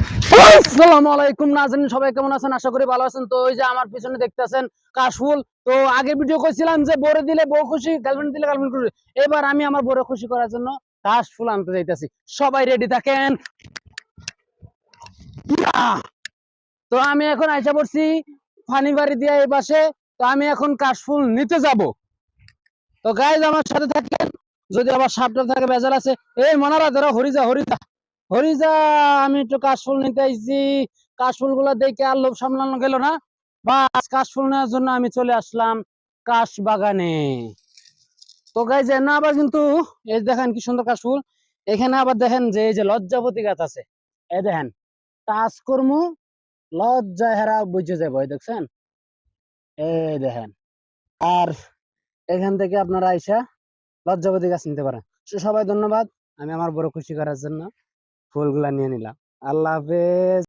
আসসালামু আলাইকুম নাজরিন, সবাই কেমন আছেন? আশা করি ভালো আছেন। তো ওই যে আমার পিছনে দেখতেছেন কাশফুল। তো আগে ভিডিও করেছিলাম যে বউরে দিলে বউ খুশি, গার্লফ্রেন্ড দিলে গার্লফ্রেন্ড খুশি। এবার আমি আমার বউরে খুশি করার জন্য কাশফুল আনতে যাইতেছি। সবাই রেডি থাকেন। ইয়াহ! তো আমি এখন আইসা পড়ছি ফানি বাড়ি দিয়া এই পাশে। তো আমি এখন কাশফুল নিতে যাব। তো গাইজ আমার সাথে থাকেন। যদি আবার সাপটা থাকে বেজাল আছে। এই মনারা ধরো, হরিজা হরিজা হরিজা। আমি একটু কাশফুল নিতে আইছি। কাশফুল গুলা দেখে আর লোভ সামলানো গেল না। বাস কাশফুল নেওয়ার জন্য আমি চলে আসলাম কাশ বাগানে। তো গাইজ না আবার কিন্তু এই দেখেন কি সুন্দর কাশফুল। এখানে আবার দেখেন যে এই যে লজ্জাবতী গাছ আছে। এই দেখেন টাচ করমু লজ্জায় হেরা বুঝে যাবো, এই দেখছেন? এই দেখেন। আর এখান থেকে আপনারা আইসা লজ্জাবতী গাছ নিতে পারেন। সবাই ধন্যবাদ। আমি আমার বড় খুশি করার জন্য ফুলগুলা নিয়ে নিলাম। আল্লাহ হাফেজ।